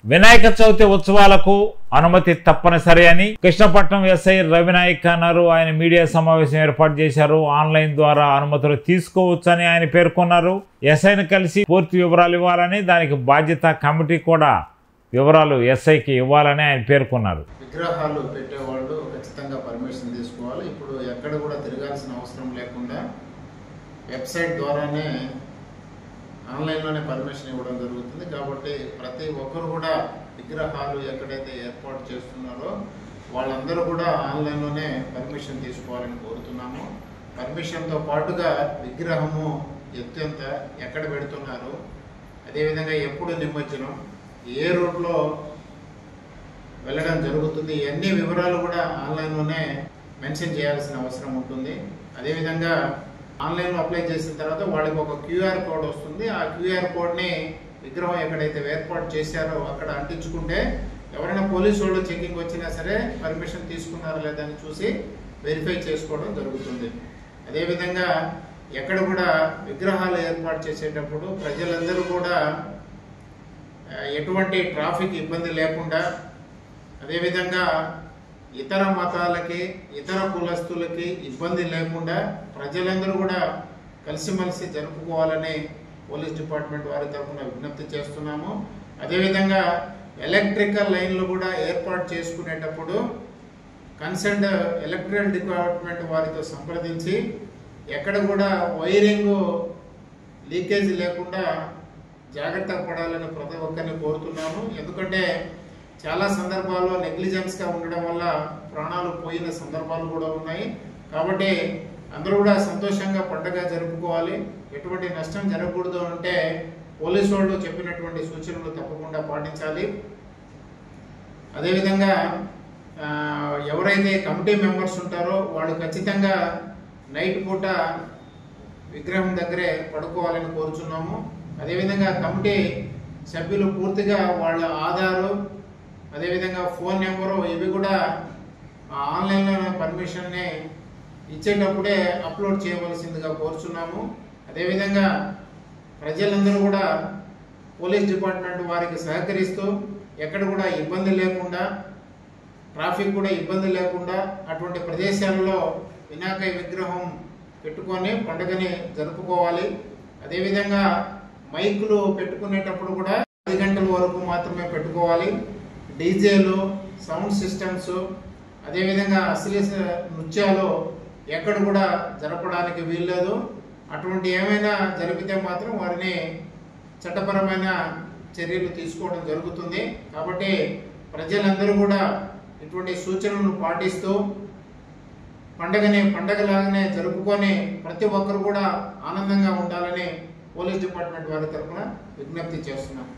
వినాయక చవితి ఉత్సవాలకు అనుమతి తప్పనిసరి అని కృష్ణపట్నం ఎస్ఐ రవినాయక్ అన్నారు. ఆయన మీడియా సమావేశం ఏర్పాటు చేశారు. ఆన్లైన్ ద్వారా అనుమతులు తీసుకోవచ్చని ఆయన పేర్కొన్నారు. ఎస్ఐని కలిసి పూర్తి వివరాలు ఇవ్వాలని, దానికి బాధ్యత కమిటీ కూడా వివరాలు ఎస్ఐకి ఇవ్వాలని ఆయన పేర్కొన్నారు. విగ్రహాలు పెట్టేవాళ్ళు ఖచ్చితంగా పర్మిషన్ తీసుకోవాలి. ఇప్పుడు ఎక్కడ కూడా తిరగాల్సిన అవసరం లేకుండా వెబ్సైట్ ద్వారానే ఆన్లైన్లోనే పర్మిషన్ ఇవ్వడం జరుగుతుంది. కాబట్టి ప్రతి ఒక్కరు కూడా విగ్రహాలు ఎక్కడైతే ఏర్పాటు చేస్తున్నారో వాళ్ళందరూ కూడా ఆన్లైన్లోనే పర్మిషన్ తీసుకోవాలని కోరుతున్నాము. పర్మిషన్తో పాటుగా విగ్రహము ఎత్తు ఎంత, ఎక్కడ పెడుతున్నారు, అదేవిధంగా ఎప్పుడు నిమజ్జనం, ఏ రూట్లో వెళ్ళడం జరుగుతుంది, అన్ని వివరాలు కూడా ఆన్లైన్లోనే మెన్షన్ చేయాల్సిన అవసరం ఉంటుంది. అదేవిధంగా ఆన్లైన్లో అప్లై చేసిన తర్వాత వాళ్ళకి ఒక క్యూఆర్ కోడ్ వస్తుంది. ఆ క్యూఆర్ కోడ్ని విగ్రహం ఎక్కడైతే ఏర్పాటు చేశారో అక్కడ అంటించుకుంటే ఎవరైనా పోలీసు వాళ్ళు చెకింగ్ వచ్చినా సరే పర్మిషన్ తీసుకున్నారా లేదని చూసి వెరిఫై చేసుకోవడం జరుగుతుంది. అదేవిధంగా ఎక్కడ కూడా విగ్రహాలు ఏర్పాటు చేసేటప్పుడు ప్రజలందరూ కూడా ఎటువంటి ట్రాఫిక్ ఇబ్బంది లేకుండా, అదేవిధంగా ఇతర మతాలకి ఇతర కులస్తులకి ఇబ్బంది లేకుండా ప్రజలందరూ కూడా కలిసిమెలిసి జరుపుకోవాలని పోలీస్ డిపార్ట్మెంట్ వారి తరఫున విజ్ఞప్తి చేస్తున్నాము. అదేవిధంగా ఎలక్ట్రికల్ లైన్లు కూడా ఏర్పాటు చేసుకునేటప్పుడు కన్సర్న్ ఎలక్ట్రికల్ డిపార్ట్మెంట్ వారితో సంప్రదించి ఎక్కడ కూడా వైరింగ్ లీకేజ్ లేకుండా జాగ్రత్త పడాలని ప్రతి ఒక్కరిని కోరుతున్నాము. ఎందుకంటే చాలా సందర్భాల్లో నెగ్లిజెన్స్గా ఉండడం వల్ల ప్రాణాలు పోయిన సందర్భాలు కూడా ఉన్నాయి. కాబట్టి అందరూ కూడా సంతోషంగా పండుగ జరుపుకోవాలి. ఎటువంటి నష్టం జరగకూడదు అంటే పోలీసు వాళ్ళు చెప్పినటువంటి సూచనలు తప్పకుండా పాటించాలి. అదేవిధంగా ఎవరైతే కమిటీ మెంబర్స్ ఉంటారో వాళ్ళు ఖచ్చితంగా నైట్ పూట విగ్రహం దగ్గరే పడుకోవాలని కోరుచున్నాము. అదేవిధంగా కమిటీ సభ్యులు పూర్తిగా వాళ్ళ ఆధారు, అదేవిధంగా ఫోన్ నెంబరు ఇవి కూడా ఆన్లైన్లో పర్మిషన్ని ఇచ్చేటప్పుడే అప్లోడ్ చేయవలసిందిగా కోరుచున్నాము. అదేవిధంగా ప్రజలందరూ కూడా పోలీస్ డిపార్ట్మెంట్ వారికి సహకరిస్తూ ఎక్కడ కూడా ఇబ్బంది లేకుండా, ట్రాఫిక్ కూడా ఇబ్బంది లేకుండా అటువంటి ప్రదేశాలలో వినాయక విగ్రహం పెట్టుకొని పండుగని జరుపుకోవాలి. అదేవిధంగా మైకులు పెట్టుకునేటప్పుడు కూడా 10 గంటల వరకు మాత్రమే పెట్టుకోవాలి. డీజేలు, సౌండ్ సిస్టమ్స్, అదేవిధంగా అశ్లీల నృత్యాలు ఎక్కడ కూడా జరపడానికి వీల్లేదు. అటువంటి ఏమైనా జరిపితే మాత్రం వారిని చట్టపరమైన చర్యలు తీసుకోవడం జరుగుతుంది. కాబట్టి ప్రజలందరూ కూడా ఇటువంటి సూచనలను పాటిస్తూ పండగని పండగలాగానే జరుపుకొని ప్రతి ఒక్కరు కూడా ఆనందంగా ఉండాలని పోలీస్ డిపార్ట్మెంట్ వారి తరఫున విజ్ఞప్తి చేస్తున్నాం.